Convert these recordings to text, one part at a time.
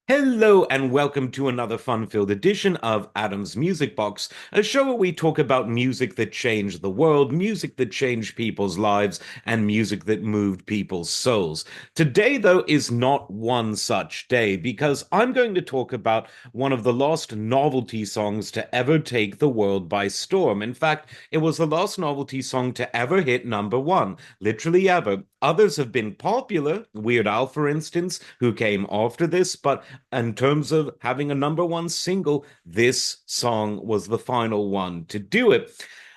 Hello and welcome to another fun-filled edition of Adam's Music Box, a show where we talk about music that changed the world, music that changed people's lives, and music that moved people's souls. Today, though, is not one such day because I'm going to talk about one of the last novelty songs to ever take the world by storm. In fact, it was the last novelty song to ever hit number one, literally ever. Others have been popular, Weird Al, for instance, who came after this, but in terms of having a number one single, this song was the final one to do it.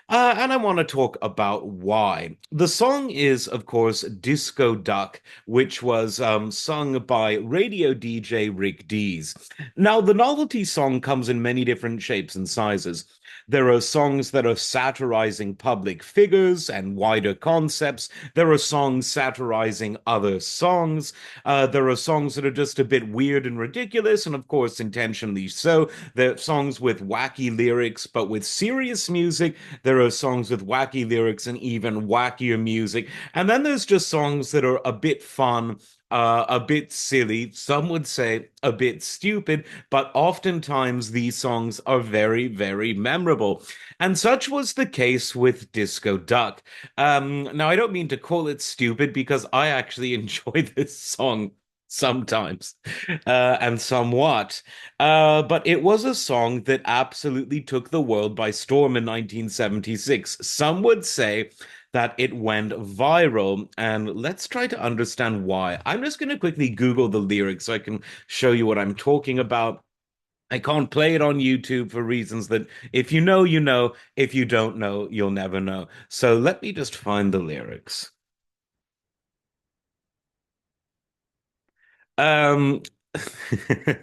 And I want to talk about why. The song is, of course, Disco Duck, which was sung by radio DJ Rick Dees. Now, the novelty song comes in many different shapes and sizes. There are songs that are satirizing public figures and wider concepts. There are songs satirizing other songs. There are songs that are just a bit weird and ridiculous, and of course, intentionally so. There are songs with wacky lyrics, but with serious music. There are songs with wacky lyrics and even wackier music. And then there's just songs that are a bit fun, a bit silly, some would say a bit stupid, but oftentimes these songs are very, very memorable. And such was the case with Disco Duck. Now, I don't mean to call it stupid because I actually enjoy this song sometimes and somewhat. But it was a song that absolutely took the world by storm in 1976. Some would say that it went viral, and let's try to understand why. I'm just going to quickly Google the lyrics so I can show you what I'm talking about. I can't play it on YouTube for reasons that if you know, you know. If you don't know, you'll never know. So let me just find the lyrics. Um,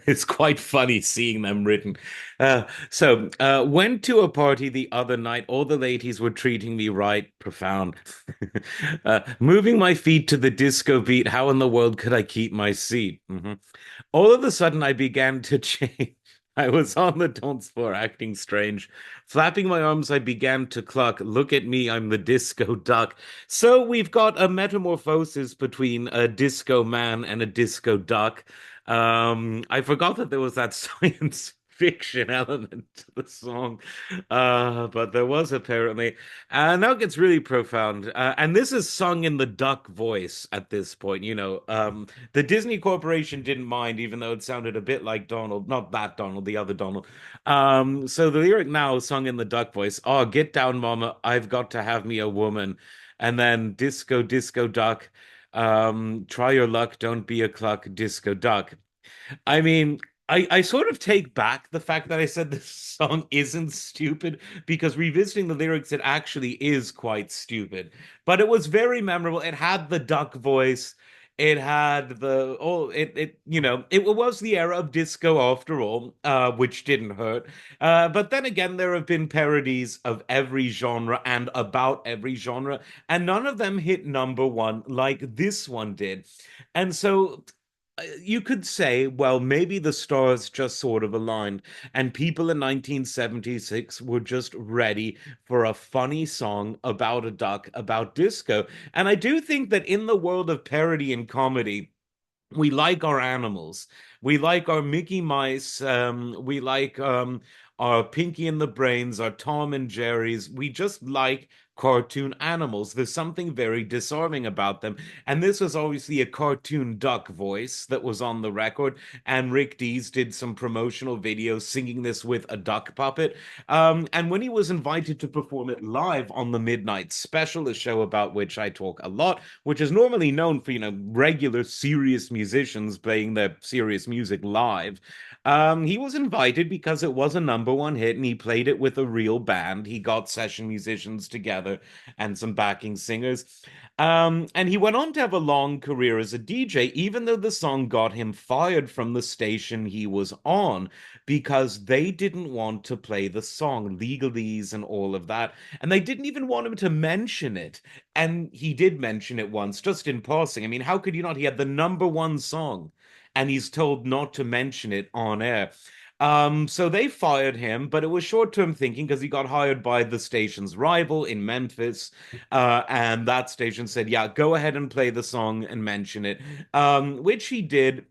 it's quite funny seeing them written. Went to a party the other night. All the ladies were treating me right. Profound. Moving my feet to the disco beat. How in the world could I keep my seat? All of a sudden, I began to change. I was on the dance floor acting strange. Flapping my arms, I began to cluck. Look at me, I'm the disco duck. So we've got a metamorphosis between a disco man and a disco duck. I forgot that there was that science fiction element to the song, but there was apparently. Now it gets really profound. And this is sung in the duck voice at this point. The Disney Corporation didn't mind, even though it sounded a bit like Donald, not that Donald, the other Donald. So the lyric now is sung in the duck voice. Oh, get down, mama. I've got to have me a woman. And then disco, disco duck. Try your luck. Don't be a cluck, disco duck. I mean, I sort of take back the fact that I said this song isn't stupid because revisiting the lyrics, it actually is quite stupid. But it was very memorable. It had the duck voice. It had the it was the era of disco after all, which didn't hurt. But then again, there have been parodies of every genre and about every genre, and none of them hit number one like this one did. And so you could say, well, maybe the stars just sort of aligned, and people in 1976 were just ready for a funny song about a duck, about disco. And I do think that in the world of parody and comedy, we like our animals. We like our Mickey Mice. We like our Pinky and the Brains, our Tom and Jerry's. We just like cartoon animals. There's something very disarming about them. And this was obviously a cartoon duck voice that was on the record. And Rick Dees did some promotional videos singing this with a duck puppet. And when he was invited to perform it live on the Midnight Special, a show about which I talk a lot, which is normally known for, regular serious musicians playing their serious music live. He was invited because it was a number one hit and he played it with a real band. He got session musicians together and some backing singers. And he went on to have a long career as a DJ, even though the song got him fired from the station he was on because they didn't want to play the song, legalese and all of that. And they didn't even want him to mention it. And he did mention it once, just in passing. I mean, how could you not? He had the number one song, and he's told not to mention it on air. So they fired him, but it was short-term thinking because he got hired by the station's rival in Memphis, and that station said, "Yeah, go ahead and play the song and mention it," which he did.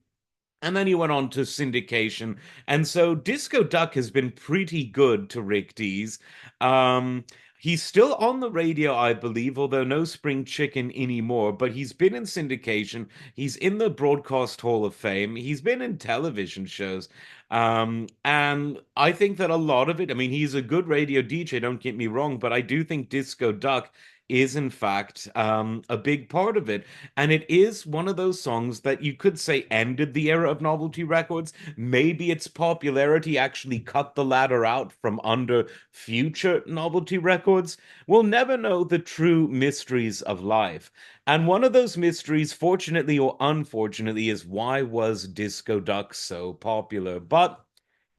And then he went on to syndication. And so Disco Duck has been pretty good to Rick Dees. Um, he's still on the radio, I believe, although no Spring Chicken anymore, but he's been in syndication. He's in the Broadcast Hall of Fame. He's been in television shows. And I think that a lot of it, I mean, he's a good radio DJ, don't get me wrong, but I do think Disco Duck is in fact a big part of it. And it is one of those songs that you could say ended the era of novelty records. Maybe its popularity actually cut the ladder out from under future novelty records. We'll never know the true mysteries of life. And one of those mysteries, fortunately or unfortunately, is why was Disco Duck so popular? But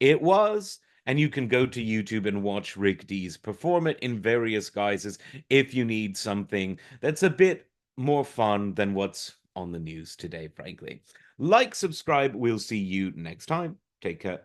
it was. And you can go to YouTube and watch Rick Dees perform it in various guises if you need something that's a bit more fun than what's on the news today, frankly. Like, subscribe. We'll see you next time. Take care.